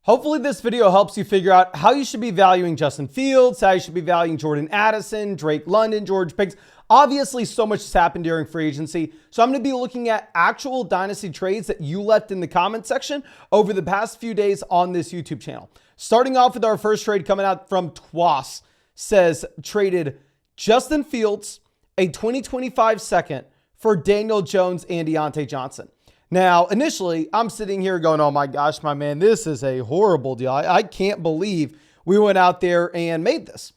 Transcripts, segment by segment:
Hopefully this video helps you figure out how you should be valuing Justin Fields, how you should be valuing Jordan Addison, Drake London, George Pickens. Obviously, so much has happened during free agency. So I'm going to be looking at actual Dynasty trades that you left in the comment section over the past few days on this YouTube channel. Starting off with our first trade coming out from Twas, says traded Justin Fields, a 2025 second for Daniel Jones and Diontae Johnson. Now, initially, I'm sitting here going, oh my gosh, my man, this is a horrible deal. I can't believe we went out there and made this.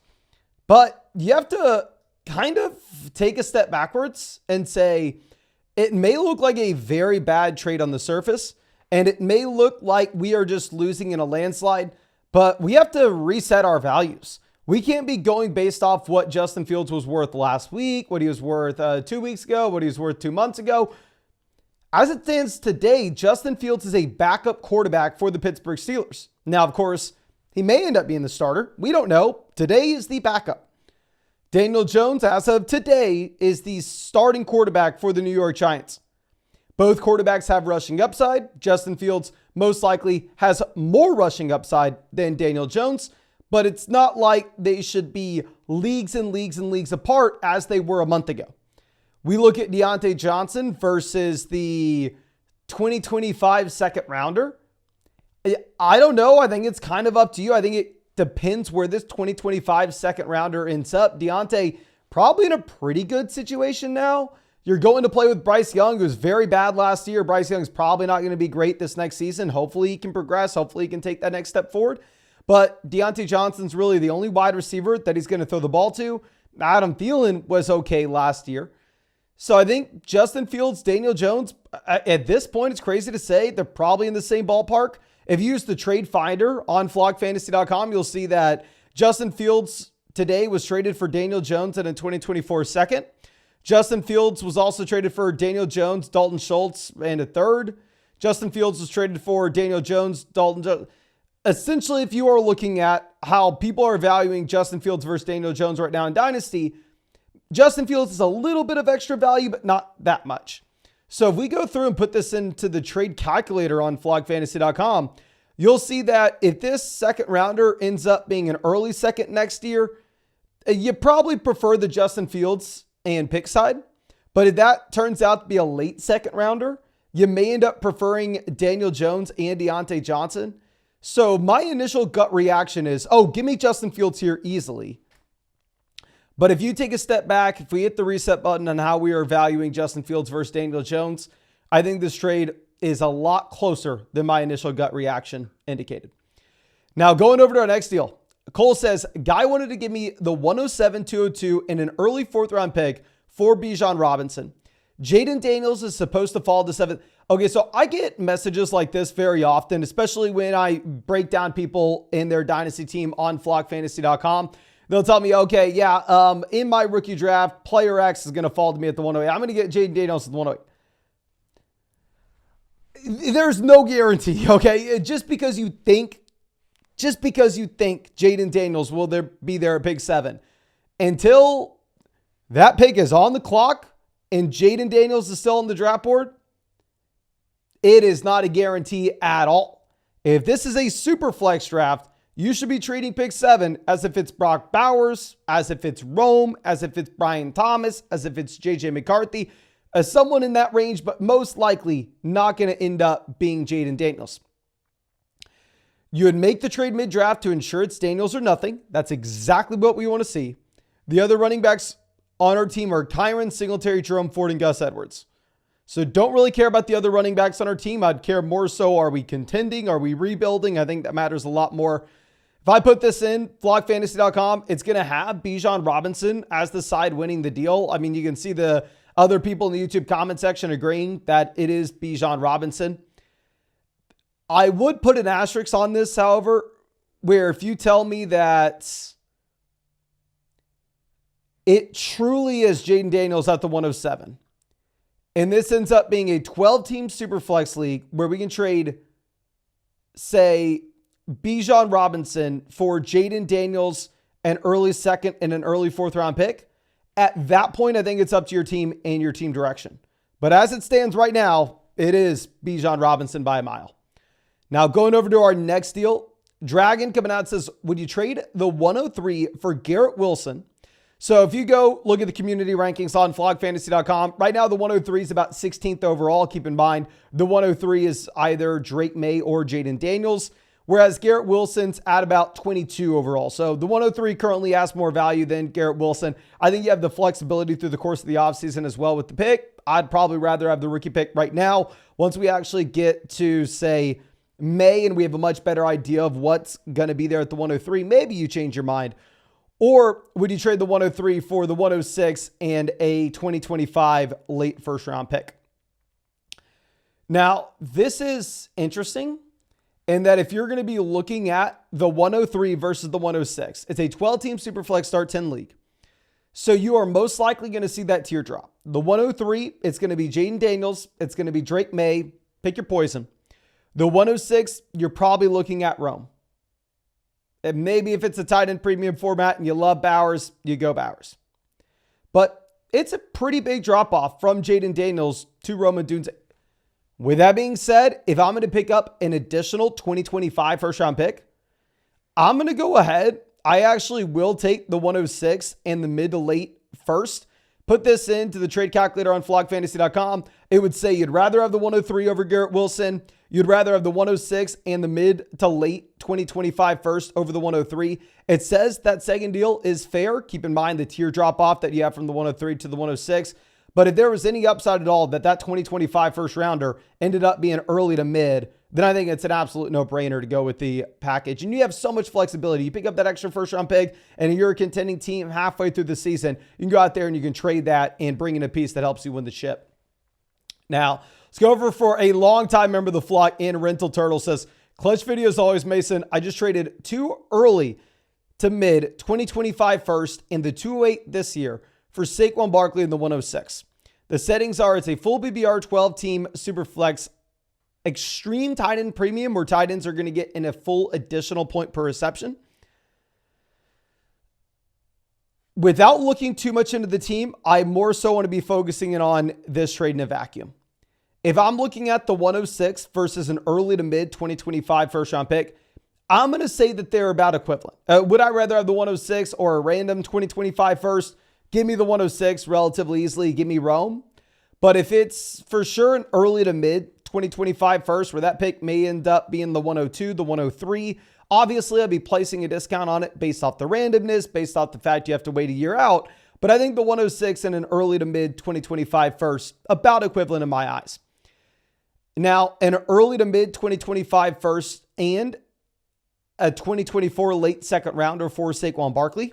But you have to kind of take a step backwards and say, it may look like a very bad trade on the surface, and it may look like we are just losing in a landslide, but we have to reset our values. We can't be going based off what Justin Fields was worth last week, what he was worth 2 weeks ago, what he was worth 2 months ago. As it stands today, Justin Fields is a backup quarterback for the Pittsburgh Steelers. Now, of course, he may end up being the starter. We don't know. Today is the backup. Daniel Jones, as of today, is the starting quarterback for the New York Giants. Both quarterbacks have rushing upside. Justin Fields most likely has more rushing upside than Daniel Jones, but it's not like they should be leagues and leagues and leagues apart as they were a month ago. We look at Diontae Johnson versus the 2025 second rounder. I don't know. I think it's kind of up to you. I think it depends where this 2025 second rounder ends up. Diontae probably in a pretty good situation now. You're going to play with Bryce Young, who was very bad last year. Bryce Young's probably not going to be great this next season. Hopefully he can progress. Hopefully he can take that next step forward. But Diontae Johnson's really the only wide receiver that he's going to throw the ball to. Adam Thielen was okay last year. So I think Justin Fields, Daniel Jones, at this point, it's crazy to say they're probably in the same ballpark. If you use the trade finder on flockfantasy.com, you'll see that Justin Fields today was traded for Daniel Jones in a 2024 second. Justin Fields was also traded for Daniel Jones, Dalton Schultz, and a third. Justin Fields was traded for Daniel Jones, Dalton Jones. Essentially, if you are looking at how people are valuing Justin Fields versus Daniel Jones right now in Dynasty, Justin Fields is a little bit of extra value, but not that much. So if we go through and put this into the trade calculator on flockfantasy.com, you'll see that if this second rounder ends up being an early second next year, you probably prefer the Justin Fields and pick side. But if that turns out to be a late second rounder, you may end up preferring Daniel Jones and Diontae Johnson. So my initial gut reaction is, oh, give me Justin Fields here easily. But if you take a step back, if we hit the reset button on how we are valuing Justin Fields versus Daniel Jones, I think this trade is a lot closer than my initial gut reaction indicated. Now, going over to our next deal. Cole says, guy wanted to give me the 107-202 and an early 4th round pick for Bejon Robinson. Jaden Daniels is supposed to fall to 7th. Okay, so I get messages like this very often, especially when I break down people in their Dynasty team on flockfantasy.com. They'll tell me, okay, yeah, in my rookie draft, player X is going to fall to me at the 108. I'm going to get Jaden Daniels at the 108. There's no guarantee, okay? Just because you think Jaden Daniels will be there at pick 7, until that pick is on the clock and Jaden Daniels is still on the draft board, it is not a guarantee at all. If this is a super flex draft, you should be treating pick 7 as if it's Brock Bowers, as if it's Rome, as if it's Brian Thomas, as if it's JJ McCarthy, as someone in that range, but most likely not going to end up being Jaden Daniels. You would make the trade mid-draft to ensure it's Daniels or nothing. That's exactly what we want to see. The other running backs on our team are Kyron, Singletary, Jerome Ford, and Gus Edwards. So don't really care about the other running backs on our team. I'd care more so, are we contending? Are we rebuilding? I think that matters a lot more. If I put this in flockfantasy.com, it's going to have Bejon Robinson as the side winning the deal. I mean, you can see the other people in the YouTube comment section agreeing that it is Bejon Robinson. I would put an asterisk on this, however, where if you tell me that it truly is Jaden Daniels at the 107, and this ends up being a 12-team Superflex league where we can trade, say, Bejon Robinson for Jaden Daniels, an early second and an early 4th round pick, at that point, I think it's up to your team and your team direction. But as it stands right now, it is Bejon Robinson by a mile. Now going over to our next deal, Dragon coming out says, would you trade the 103 for Garrett Wilson? So if you go look at the community rankings on flogfantasy.com, right now the 103 is about 16th overall. Keep in mind, the 103 is either Drake May or Jaden Daniels, whereas Garrett Wilson's at about 22 overall. So the 103 currently has more value than Garrett Wilson. I think you have the flexibility through the course of the offseason as well with the pick. I'd probably rather have the rookie pick right now. Once we actually get to, say, May and we have a much better idea of what's going to be there at the 103, maybe you change your mind. Or would you trade the 103 for the 106 and a 2025 late first round pick? Now, this is interesting in that if you're going to be looking at the 103 versus the 106, it's a 12-team Superflex Start 10 league. So you are most likely going to see that tier drop. The 103, it's going to be Jaden Daniels. It's going to be Drake May. Pick your poison. The 106, you're probably looking at Rome. And maybe if it's a tight end premium format and you love Bowers, you go Bowers. But it's a pretty big drop off from Jaden Daniels to Roman Dunze. With that being said, if I'm going to pick up an additional 2025 first round pick, I'm going to go ahead. I actually will take the 106 and the mid to late first. Put this into the trade calculator on flogfantasy.com. It would say you'd rather have the 103 over Garrett Wilson. You'd rather have the 106 and the mid to late 2025 first over the 103. It says that second deal is fair. Keep in mind the tier drop off that you have from the 103 to the 106. But if there was any upside at all that 2025 first rounder ended up being early to mid, then I think it's an absolute no-brainer to go with the package. And you have so much flexibility. You pick up that extra first round pick and you're a contending team halfway through the season. You can go out there and you can trade that and bring in a piece that helps you win the ship. Now, let's go over for a longtime member of the flock in Rental Turtle says, clutch videos always, Mason. I just traded two early to mid 2025 first and the 208 this year for Saquon Barkley in the 106. The settings are it's a full BBR 12-team Superflex extreme tight end premium where tight ends are going to get in a full additional point per reception. Without looking too much into the team, I more so want to be focusing in on this trade in a vacuum. If I'm looking at the 106 versus an early to mid 2025 first round pick, I'm going to say that they're about equivalent. Would I rather have the 106 or a random 2025 first? Give me the 106 relatively easily. Give me Rome. But if it's for sure an early to mid 2025 first, where that pick may end up being the 102, the 103, obviously I'll be placing a discount on it based off the randomness, based off the fact you have to wait a year out. But I think the 106 and an early to mid 2025 first, about equivalent in my eyes. Now, an early to mid 2025 first and a 2024 late second rounder for Saquon Barkley.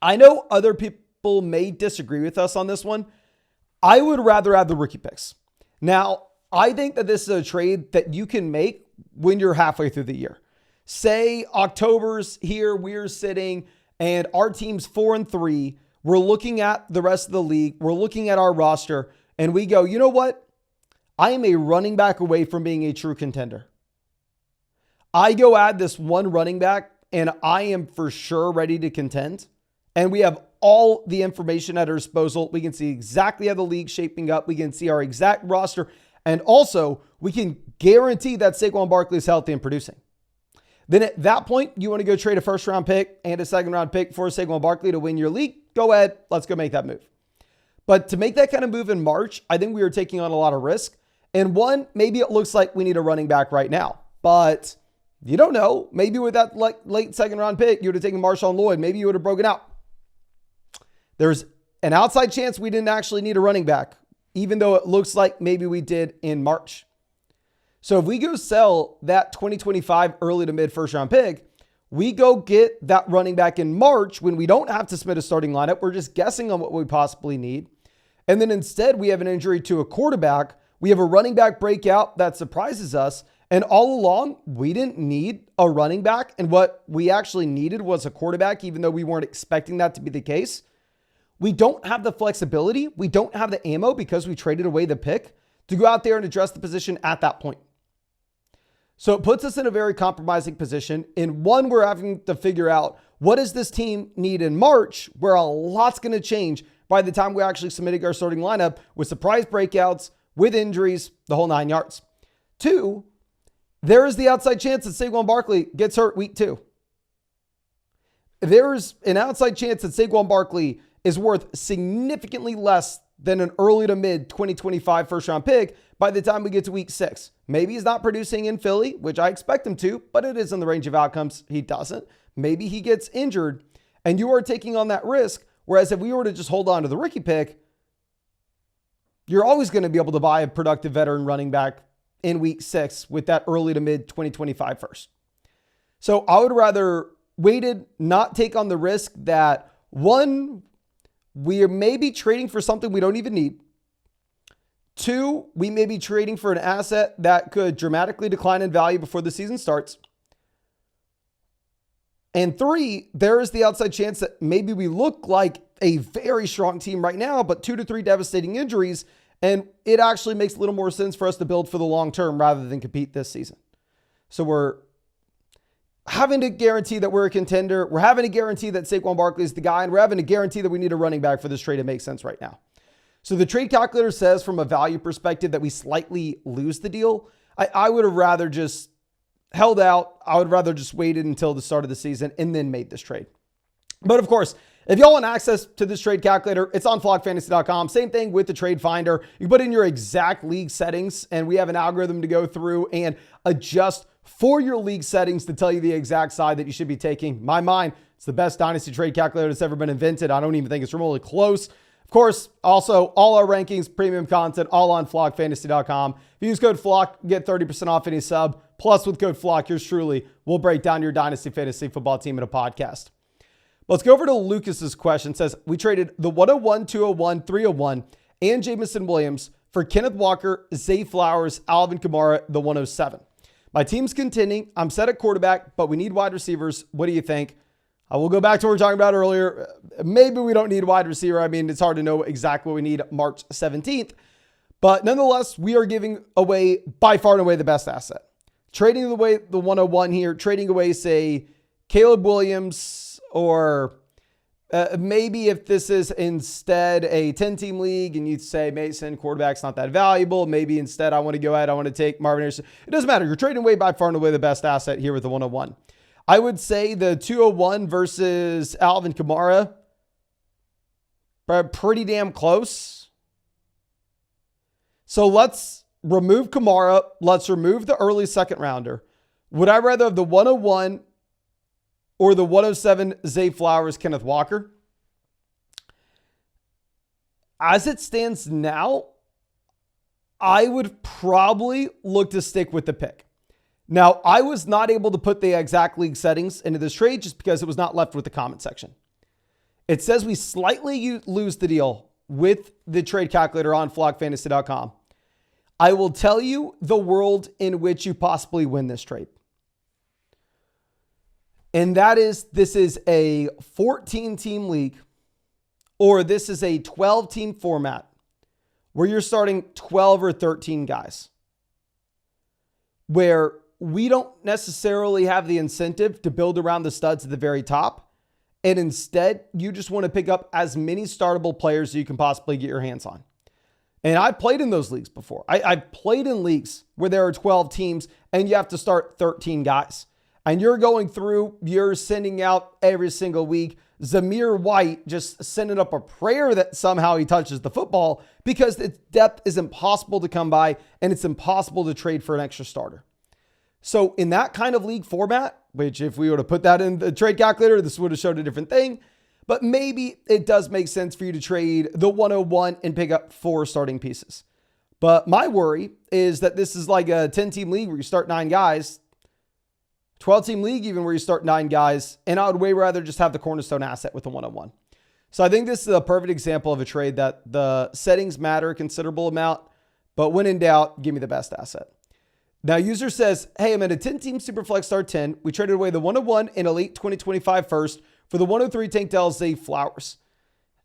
I know other people may disagree with us on this one. I would rather have the rookie picks. Now, I think that this is a trade that you can make when you're halfway through the year. Say October's here, we're sitting, and our team's 4-3. We're looking at the rest of the league. We're looking at our roster, and we go, you know what? I am a running back away from being a true contender. I go add this one running back, and I am for sure ready to contend. And we have all the information at our disposal. We can see exactly how the league's shaping up. We can see our exact roster. And also, we can guarantee that Saquon Barkley is healthy and producing. Then at that point, you want to go trade a first round pick and a second round pick for Saquon Barkley to win your league? Go ahead. Let's go make that move. But to make that kind of move in March, I think we are taking on a lot of risk. And one, maybe it looks like we need a running back right now. But you don't know. Maybe with that late second round pick, you would have taken Marshawn Lloyd. Maybe you would have broken out. There's an outside chance we didn't actually need a running back, even though it looks like maybe we did in March. So if we go sell that 2025 early to mid first round pick, we go get that running back in March when we don't have to submit a starting lineup. We're just guessing on what we possibly need. And then instead we have an injury to a quarterback. We have a running back breakout that surprises us. And all along, we didn't need a running back. And what we actually needed was a quarterback, even though we weren't expecting that to be the case. We don't have the flexibility. We don't have the ammo because we traded away the pick to go out there and address the position at that point. So it puts us in a very compromising position. In one, we're having to figure out what does this team need in March, where a lot's going to change by the time we're actually submitting our starting lineup with surprise breakouts, with injuries, the whole 9 yards. Two, There is the outside chance that Saquon Barkley gets hurt week 2. There's an outside chance that Saquon Barkley is worth significantly less than an early to mid 2025 first round pick by the time we get to week 6. Maybe he's not producing in Philly, which I expect him to, but it is in the range of outcomes he doesn't. Maybe he gets injured and you are taking on that risk. Whereas if we were to just hold on to the rookie pick, you're always going to be able to buy a productive veteran running back in week 6 with that early to mid 2025 first. So I would rather waited, not take on the risk that, one, we may be trading for something we don't even need. 2, we may be trading for an asset that could dramatically decline in value before the season starts. And 3, there is the outside chance that maybe we look like a very strong team right now, but 2 to 3 devastating injuries, and it actually makes a little more sense for us to build for the long term rather than compete this season. So we're having to guarantee that we're a contender. We're having to guarantee that Saquon Barkley is the guy, and we're having to guarantee that we need a running back for this trade to make sense right now. So the trade calculator says from a value perspective that we slightly lose the deal. I would have rather just held out. I would rather just waited until the start of the season and then made this trade. But of course, if y'all want access to this trade calculator, it's on flockfantasy.com. Same thing with the trade finder. You put in your exact league settings and we have an algorithm to go through and adjust for your league settings to tell you the exact side that you should be taking. In my mind, it's the best dynasty trade calculator that's ever been invented. I don't even think it's remotely close. Of course, also all our rankings, premium content, all on flockfantasy.com. If you use code FLOCK, get 30% off any sub. Plus with code FLOCK, yours truly will break down your dynasty fantasy football team in a podcast. Let's go over to Lucas's question. It says, we traded the 101, 201, 301, and Jamison Williams for Kenneth Walker, Zay Flowers, Alvin Kamara, the 107. My team's contending. I'm set at quarterback, but we need wide receivers. What do you think? I will go back to what we were talking about earlier. Maybe we don't need a wide receiver. I mean, it's hard to know exactly what we need March 17th. But nonetheless, we are giving away by far and away the best asset. Trading away the 101 here, trading away, say, Caleb Williams, or maybe if this is instead a 10-team league and you'd say, Mason, quarterback's not that valuable. Maybe instead I want to go ahead, I want to take Marvin Harrison. It doesn't matter. You're trading away by far and away the best asset here with the 101. I would say the 201 versus Alvin Kamara, pretty damn close. So let's remove Kamara. Let's remove the early second rounder. Would I rather have the 101 or the 107 Zay Flowers, Kenneth Walker? As it stands now, I would probably look to stick with the pick. Now, I was not able to put the exact league settings into this trade just because it was not left with the comment section. It says we slightly lose the deal with the trade calculator on flockfantasy.com. I will tell you the world in which you possibly win this trade. And that is, this is a 14-team league, or this is a 12-team format where you're starting 12 or 13 guys, where we don't necessarily have the incentive to build around the studs at the very top. And instead, you just want to pick up as many startable players as you can possibly get your hands on. And I've played in those leagues before. I've played in leagues where there are 12 teams and you have to start 13 guys. And you're going through, you're sending out every single week, Zamir White just sending up a prayer that somehow he touches the football because its depth is impossible to come by and it's impossible to trade for an extra starter. So in that kind of league format, which if we were to put that in the trade calculator, this would have showed a different thing. But maybe it does make sense for you to trade the 101 and pick up 4 starting pieces. But my worry is that this is like a 10-team league where you start 9 guys, 12-team league even where you start 9 guys, and I would way rather just have the cornerstone asset with the 101. So I think this is a perfect example of a trade that the settings matter a considerable amount, but when in doubt, give me the best asset. Now, user says, hey, I'm in a 10-team Superflex Star 10. We traded away the 101 in a late 2025 first for the 103 Tank Dell Zay Flowers.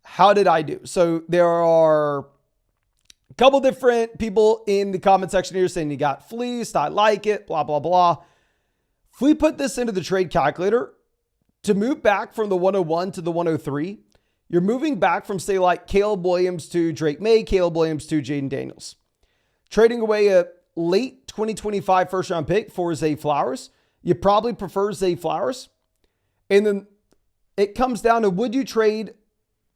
How did I do? So there are a couple different people in the comment section here saying you got fleeced, I like it, blah, blah, blah. If we put this into the trade calculator, to move back from the 101 to the 103, you're moving back from, say, like Caleb Williams to Drake May, Caleb Williams to Jaden Daniels. Trading away a late 2025 first round pick for Zay Flowers. You probably prefer Zay Flowers. And then it comes down to, would you trade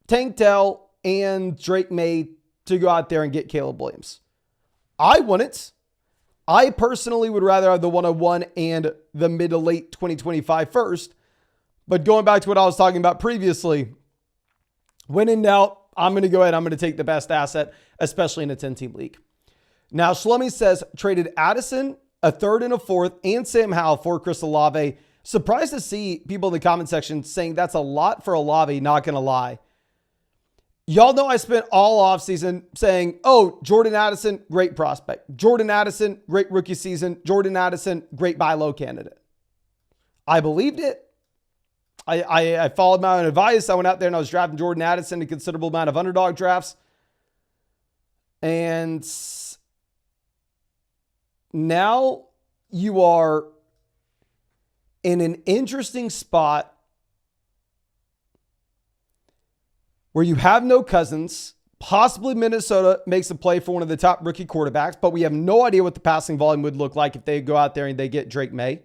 Tank Dell and Drake May to go out there and get Caleb Williams? I wouldn't. I personally would rather have the 101 and the mid to late 2025 first. But going back to what I was talking about previously, when in doubt, I'm going to go ahead. I'm going to take the best asset, especially in a 10-team league. Now, Shlomi says, traded Addison, a third and a fourth, and Sam Howell for Chris Olave. Surprised to see people in the comment section saying that's a lot for Olave, not going to lie. Y'all know I spent all offseason saying, oh, Jordan Addison, great prospect. Jordan Addison, great rookie season. Jordan Addison, great buy low candidate. I believed it. I followed my own advice. I went out there and I was drafting Jordan Addison in a considerable amount of underdog drafts. And now you are in an interesting spot where you have no Cousins. Possibly Minnesota makes a play for one of the top rookie quarterbacks, but we have no idea what the passing volume would look like if they go out there and they get Drake May.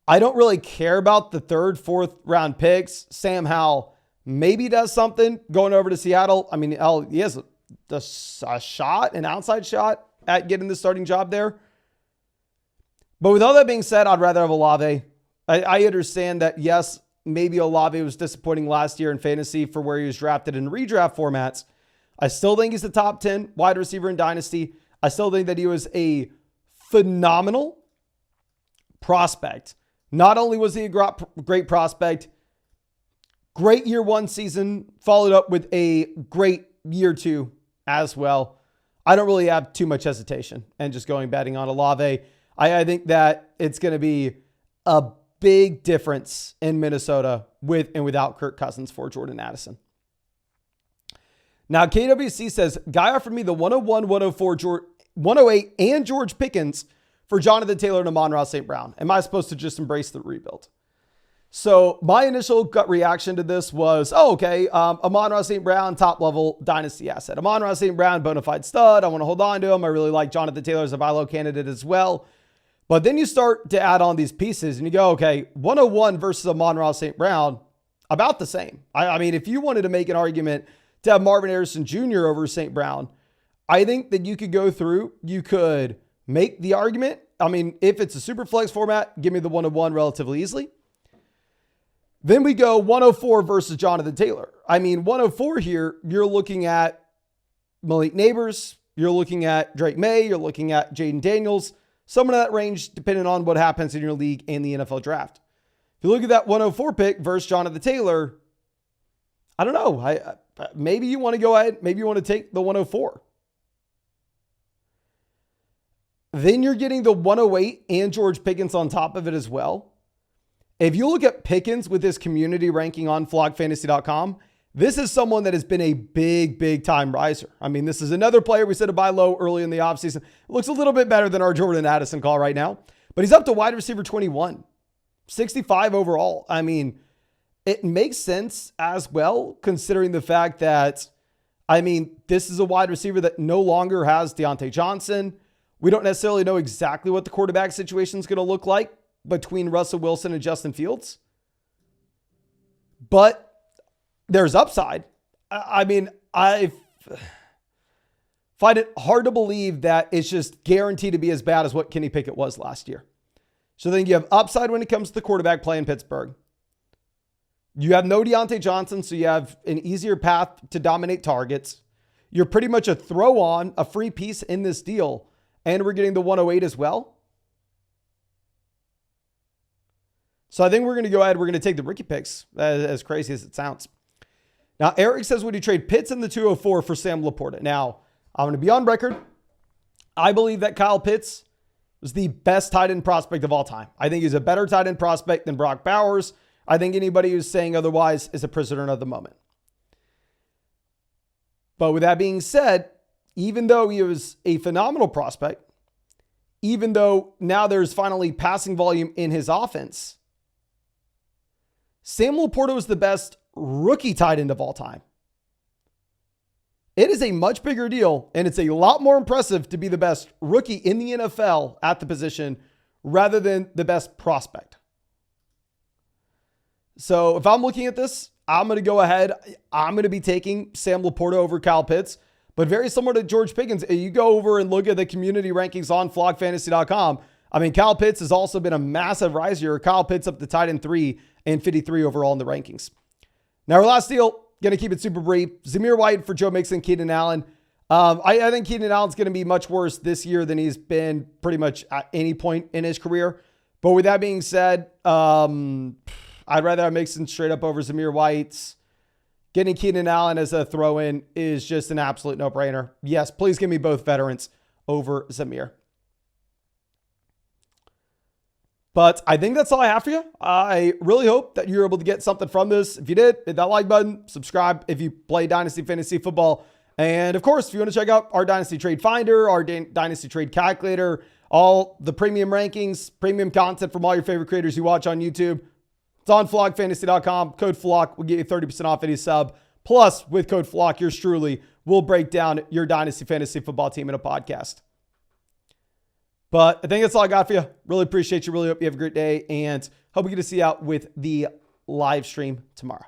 I don't really care about the third, fourth round picks. Sam Howell maybe does something going over to Seattle. I mean, he has a shot, an outside shot at getting the starting job there. But with all that being said, I'd rather have Olave. I understand that, yes, maybe Olave was disappointing last year in fantasy for where he was drafted in redraft formats. I still think he's the top 10 wide receiver in Dynasty. I still think that he was a phenomenal prospect. Not only was he a great prospect, great year one season, followed up with a great year two as well. I don't really have too much hesitation and just going betting on Olave. I think that it's going to be a big difference in Minnesota with and without Kirk Cousins for Jordan Addison. Now, KWC says, guy offered me the 101, 104, 108, and George Pickens for Jonathan Taylor and Amon-Ra St. Brown. Am I supposed to just embrace the rebuild? So my initial gut reaction to this was, okay, Amon-Ra St. Brown, top-level dynasty asset. Amon-Ra St. Brown, bona fide stud. I want to hold on to him. I really like Jonathan Taylor as a buy low candidate as well. But then you start to add on these pieces and you go, okay, 101 versus Amon-Ra St. Brown, about the same. I mean, if you wanted to make an argument to have Marvin Harrison Jr. over St. Brown, I think that you could go through, you could make the argument. I mean, if it's a super flex format, give me the 101 relatively easily. Then we go 104 versus Jonathan Taylor. I mean, 104 here, you're looking at Malik Neighbors, you're looking at Drake May, you're looking at Jaden Daniels, someone in that range, depending on what happens in your league and the NFL draft. If you look at that 104 pick versus Jonathan Taylor, I don't know. Maybe you want to go ahead, maybe you want to take the 104. Then you're getting the 108 and George Pickens on top of it as well. If you look at Pickens with his community ranking on flogfantasy.com, this is someone that has been a big time riser. I mean, this is another player we said to buy low early in the offseason. It looks a little bit better than our Jordan Addison call right now, but he's up to wide receiver 21, 65 overall. I mean, it makes sense as well, considering the fact that, I mean, this is a wide receiver that no longer has Deontay Johnson. We don't necessarily know exactly what the quarterback situation is going to look like between Russell Wilson and Justin Fields, but there's upside. I mean, I find it hard to believe that it's just guaranteed to be as bad as what Kenny Pickett was last year. So then you have upside when it comes to the quarterback play in Pittsburgh. You have no Deontay Johnson, so you have an easier path to dominate targets. You're pretty much a throw on, a free piece in this deal, and we're getting the 108 as well. So I think we're going to go ahead. We're going to take the rookie picks, as crazy as it sounds. Now, Eric says, would you trade Pitts in the 204 for Sam Laporta? Now, I'm going to be on record. I believe that Kyle Pitts was the best tight end prospect of all time. I think he's a better tight end prospect than Brock Bowers. I think anybody who's saying otherwise is a prisoner of the moment. But with that being said, even though he was a phenomenal prospect, even though now there's finally passing volume in his offense, Sam Laporta was the best rookie tight end of all time. It is a much bigger deal, and it's a lot more impressive to be the best rookie in the NFL at the position rather than the best prospect. So if I'm looking at this, I'm going to go ahead. I'm going to be taking Sam Laporta over Kyle Pitts, but very similar to George Pickens. You go over and look at the community rankings on flockfantasy.com. I mean, Kyle Pitts has also been a massive rise here. Kyle Pitts up to tight end 3 and 53 overall in the rankings. Now, our last deal, going to keep it super brief. Zamir White for Joe Mixon, Keenan Allen. I think Keenan Allen's going to be much worse this year than he's been pretty much at any point in his career. But with that being said, I'd rather have Mixon straight up over Zamir White. Getting Keenan Allen as a throw-in is just an absolute no-brainer. Yes, please give me both veterans over Zamir. But I think that's all I have for you. I really hope that you're able to get something from this. If you did, hit that like button, subscribe if you play Dynasty Fantasy Football. And of course, if you want to check out our Dynasty Trade Finder, our Dynasty Trade Calculator, all the premium rankings, premium content from all your favorite creators you watch on YouTube, it's on flockfantasy.com. Code FLOCK will get you 30% off any sub. Plus, with code FLOCK, yours truly will break down your Dynasty Fantasy Football team in a podcast. But I think that's all I got for you. Really appreciate you. Really hope you have a great day. And hope we get to see you out with the live stream tomorrow.